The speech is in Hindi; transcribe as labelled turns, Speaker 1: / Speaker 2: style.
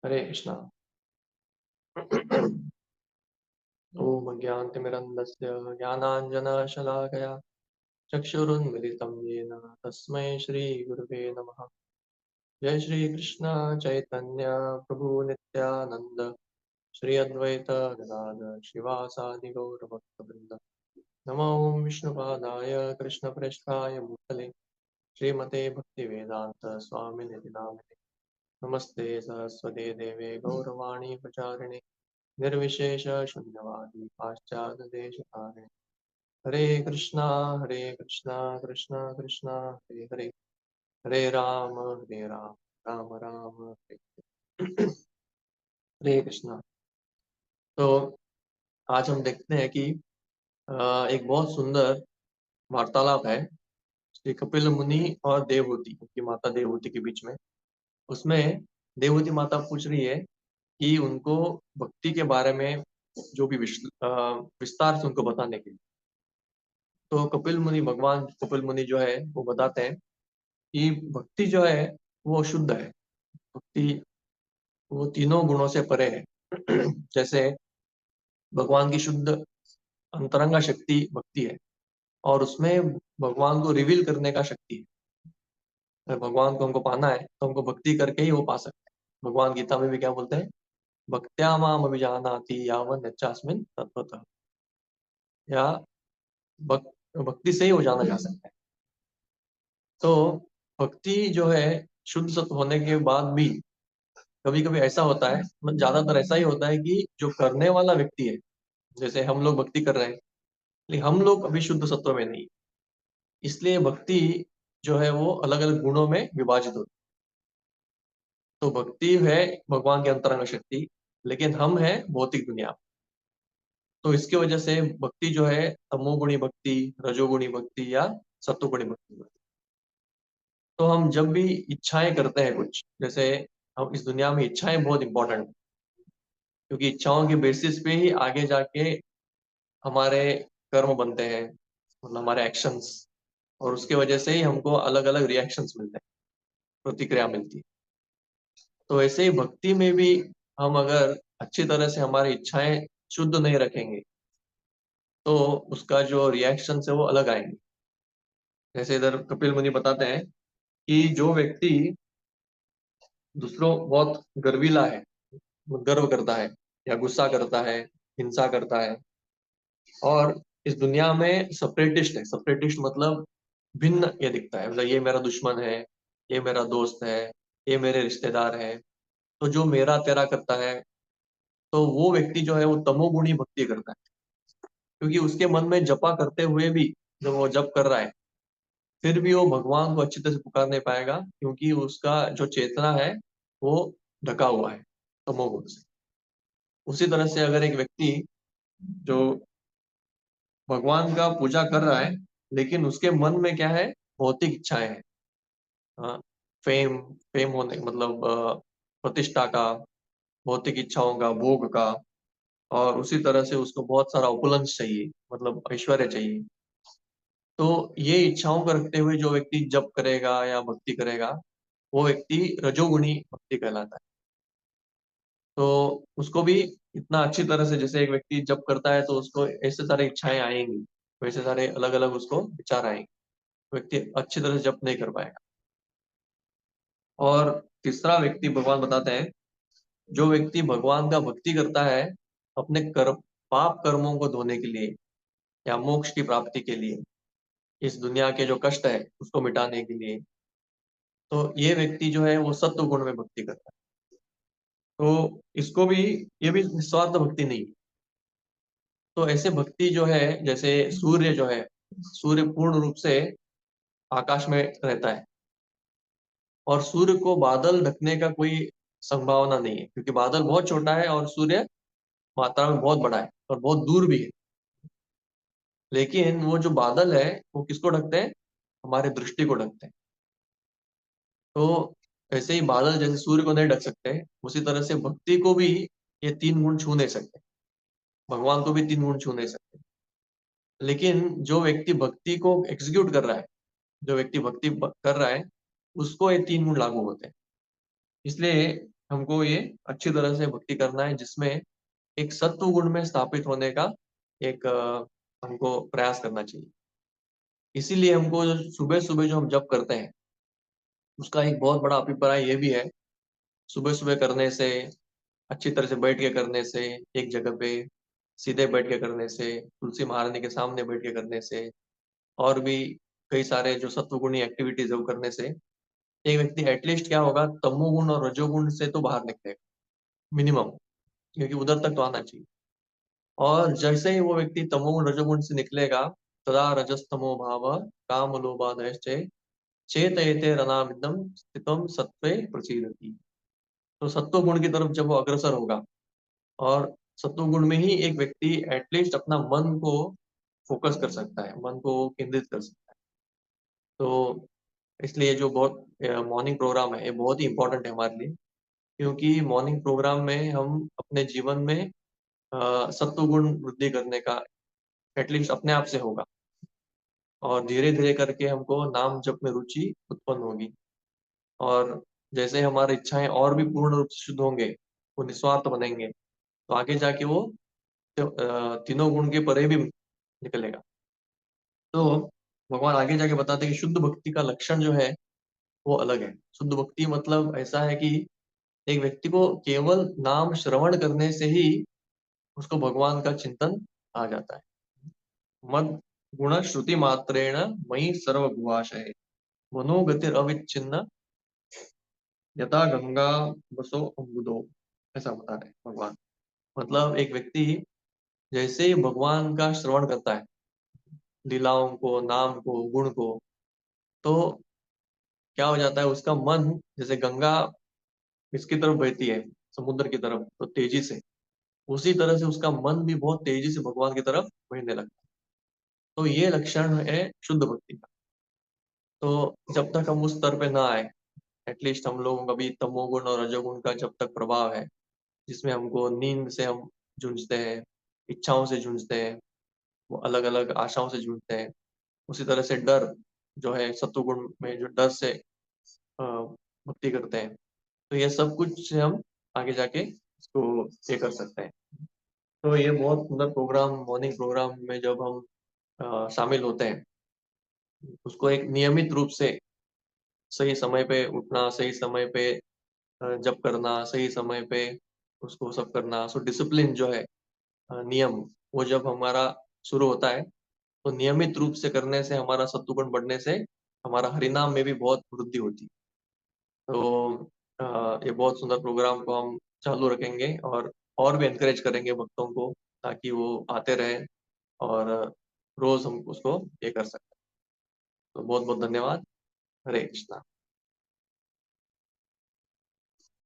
Speaker 1: हरे कृष्णा। ओम अज्ञानतिमिरन्धस्य ज्ञानाञ्जनशलाकया चक्षुरुन्मिलितं येन तस्मै श्रीगुरुवे नमः। जय श्री कृष्ण चैतन्य प्रभु नित्यानंद श्री अद्वैत गदाधर शिवासादि गौरभक्तवृंद। नमो ओम विष्णुपादाय कृष्णप्रेष्ठाय भूतले श्रीमते भक्तिवेदांत स्वामिनिधि नामिने। नमस्ते सरस्वते देवे गौरवाणी प्रचारिणे निर्विशेष शून्यवादी पाश्चात्य देश तारिणे। हरे कृष्णा कृष्णा कृष्णा हरे हरे, हरे राम राम राम हरे हरे। हरे कृष्णा। तो आज हम देखते हैं कि एक बहुत सुंदर वार्तालाप है श्री कपिल मुनि और देवहूति, उनकी माता देवहूति के बीच में। उसमें देवहूति माता पूछ रही है कि उनको भक्ति के बारे में जो भी विस्तार से उनको बताने के लिए। तो कपिल मुनि, भगवान कपिल मुनि जो है वो बताते हैं कि भक्ति जो है वो शुद्ध है। भक्ति वो तीनों गुणों से परे है। जैसे भगवान की शुद्ध अंतरंगा शक्ति भक्ति है, और उसमें भगवान को रिवील करने का शक्ति है। अगर भगवान को हमको पाना है तो हमको भक्ति करके ही वो पा सकते हैं। भगवान गीता में भी क्या बोलते हैं, भक्त्या माम अभिजानाति यावन यच्चास्मिन् तत्त्वतः, या भक्ति से ही वो जाना जा सकता है। तो भक्ति जो है शुद्ध सत्व होने के बाद भी कभी कभी ऐसा होता है, मतलब ज्यादातर ऐसा ही होता है कि जो करने वाला व्यक्ति है, जैसे हम लोग भक्ति कर रहे हैं लेकिन हम लोग अभी शुद्ध सत्व में नहीं। इसलिए भक्ति जो है वो अलग अलग गुणों में विभाजित होती है। तो भक्ति है भगवान की अंतरंग शक्ति, लेकिन हम हैं भौतिक दुनिया में। तो इसकी वजह से भक्ति जो है तमोगुणी भक्ति, रजोगुणी भक्ति या सत्वगुणी भक्ति। तो हम जब भी इच्छाएं करते हैं कुछ, जैसे हम इस दुनिया में इच्छाएं बहुत इंपॉर्टेंट, क्योंकि इच्छाओं के बेसिस पे ही आगे जाके हमारे कर्म बनते हैं, मतलब हमारे एक्शंस, और उसके वजह से ही हमको अलग अलग रिएक्शंस मिलते हैं, प्रतिक्रिया मिलती है। तो ऐसे ही भक्ति में भी हम अगर अच्छी तरह से हमारी इच्छाएं शुद्ध नहीं रखेंगे तो उसका जो रिएक्शन है वो अलग आएंगे। जैसे इधर कपिल मुनि बताते हैं कि जो व्यक्ति दूसरों बहुत गर्वीला है, गर्व करता है या गुस्सा करता है, हिंसा करता है, और इस दुनिया में सेपरेटिस्ट है। सेपरेटिस्ट मतलब भिन्न ये दिखता है, मतलब ये मेरा दुश्मन है, ये मेरा दोस्त है, ये मेरे रिश्तेदार है। तो जो मेरा तेरा करता है, तो वो व्यक्ति जो है वो तमोगुणी भक्ति करता है। क्योंकि उसके मन में जपा करते हुए भी, जब वो जप कर रहा है, फिर भी वो भगवान को अच्छी तरह से पुकार नहीं पाएगा, क्योंकि उसका जो चेतना है वो ढका हुआ है तमोगुण से। उसी तरह से अगर एक व्यक्ति जो भगवान का पूजा कर रहा है लेकिन उसके मन में क्या है, भौतिक इच्छाएं हैं। हाँ, फेम, फेम होने मतलब प्रतिष्ठा का, भौतिक इच्छाओं का, भोग का, और उसी तरह से उसको बहुत सारा उपलंश चाहिए, मतलब ऐश्वर्य चाहिए। तो ये इच्छाओं को रखते हुए जो व्यक्ति जप करेगा या भक्ति करेगा, वो व्यक्ति रजोगुणी भक्ति कहलाता है। तो उसको भी इतना अच्छी तरह से, जैसे एक व्यक्ति जप करता है तो उसको ऐसे सारे इच्छाएं आएंगी, वैसे सारे अलग अलग उसको विचार आएंगे, व्यक्ति अच्छी तरह से जप नहीं कर पाएगा। और तीसरा व्यक्ति भगवान बताते हैं, जो व्यक्ति भगवान का भक्ति करता है अपने कर्म, पाप कर्मों को धोने के लिए या मोक्ष की प्राप्ति के लिए, इस दुनिया के जो कष्ट है उसको मिटाने के लिए, तो ये व्यक्ति जो है वो सत्व गुण में भक्ति करता है। तो इसको भी, ये भी निस्वार्थ भक्ति नहीं। तो ऐसे भक्ति जो है, जैसे सूर्य जो है, सूर्य पूर्ण रूप से आकाश में रहता है, और सूर्य को बादल ढकने का कोई संभावना नहीं है, क्योंकि बादल बहुत छोटा है और सूर्य मात्रा में बहुत बड़ा है और बहुत दूर भी है। लेकिन वो जो बादल है वो किसको ढकते हैं, हमारे दृष्टि को ढकते हैं। तो ऐसे ही बादल जैसे सूर्य को नहीं ढक सकते, उसी तरह से भक्ति को भी ये तीन गुण छू नहीं सकते, भगवान को भी तीन गुण छू नहीं सकते। लेकिन जो व्यक्ति भक्ति को एग्जीक्यूट कर रहा है, जो व्यक्ति भक्ति कर रहा है, उसको ये तीन गुण लागू होते हैं। इसलिए हमको ये अच्छी तरह से भक्ति करना है, जिसमें एक सत्व गुण में स्थापित होने का एक हमको प्रयास करना चाहिए। इसीलिए हमको जो सुबह-सुबह जो हम जप करते हैं, उसका एक बहुत बड़ा अभिप्राय ये भी है, सुबह-सुबह करने से, अच्छी तरह से बैठ के करने से, एक जगह पे सीधे बैठ के करने से, तुलसी महारानी के सामने बैठ के करने से, और भी कई सारे जो सत्वगुणी एक्टिविटीज़ है वो करने से, एक व्यक्ति एटलीस्ट क्या होगा, तमोगुण और रजोगुण से तो बाहर निकलेगा, मिनिमम, क्योंकि उधर तक तो आना चाहिए। और जैसे ही वो व्यक्ति तमोगुण, रजोगुण से निकलेगा, तदा रजस्तमो भावः कामलोभादयश्च चेतयते रणामिदं स्थितं सत्त्वे प्रसीदति। तो सत्व गुण की तरफ जब वो अग्रसर होगा, और सत्व गुण में ही एक व्यक्ति एटलीस्ट अपना मन को फ़ोकस कर सकता है, मन को केंद्रित कर सकता है। तो इसलिए जो बहुत मॉर्निंग प्रोग्राम है, ये बहुत ही इम्पोर्टेंट है हमारे लिए, क्योंकि मॉर्निंग प्रोग्राम में हम अपने जीवन में सत्व गुण वृद्धि करने का एटलीस्ट अपने आप से होगा, और धीरे-धीरे करके हमको नाम जप में रुचि उत्पन्न होगी, और जैसे हमारी इच्छाएँ और भी पूर्ण रूप से शुद्ध होंगे, वो निस्वार्थ बनेंगे, तो आगे जाके वो तीनों गुण के परे भी निकलेगा। तो भगवान आगे जाके बताते हैं कि शुद्ध भक्ति का लक्षण जो है, वो अलग है। शुद्ध भक्ति मतलब ऐसा है कि एक व्यक्ति को केवल नाम श्रवण करने से ही उसको भगवान का चिंतन आ जाता है। मद गुण श्रुति मात्रेण मयि सर्वभुवाशय मनोगतिरविच्छिन्न यथा गंगा बसो अम्बुदो, ऐसा बता रहे हैं भगवान। मतलब एक व्यक्ति जैसे ही भगवान का श्रवण करता है, लीलाओं को, नाम को, गुण को, तो क्या हो जाता है, उसका मन जैसे गंगा इसकी तरफ बहती है, समुद्र की तरफ, तो तेजी से, उसी तरह से उसका मन भी बहुत तेजी से भगवान की तरफ बहने लगता है। तो ये लक्षण है शुद्ध भक्ति का। तो जब तक हम उस स्तर पे ना आए, एटलीस्ट हम लोगों का भी तमोगुण और रजोगुण का जब तक प्रभाव है, जिसमें हमको नींद से हम जूझते हैं, इच्छाओं से जूझते हैं, वो अलग-अलग आशाओं से जूझते हैं। उसी तरह से डर जो है, सत्वगुण में जो डर से भक्ति करते हैं। तो ये सब कुछ से हम आगे जाके इसको ये कर सकते हैं। तो ये बहुत सुंदर प्रोग्राम, मॉर्निंग प्रोग्राम में जब हम शामिल होते हैं, उसको एक नियमित रूप से सही समय पे उठना, सही समय पे जप करना, सही समय पे उसको सब करना, सो डिसिप्लिन जो है, नियम, वो जब हमारा शुरू होता है, तो नियमित रूप से करने से, हमारा सत्वगुण बढ़ने से, हमारा हरिनाम में भी बहुत वृद्धि होती है। तो ये बहुत सुंदर प्रोग्राम को हम चालू रखेंगे, और भी एनकरेज करेंगे भक्तों को, ताकि वो आते रहें, और रोज़ हम उसको ये कर सकते हैं। तो बहुत-बहुत धन्यवाद। हरे कृष्णा।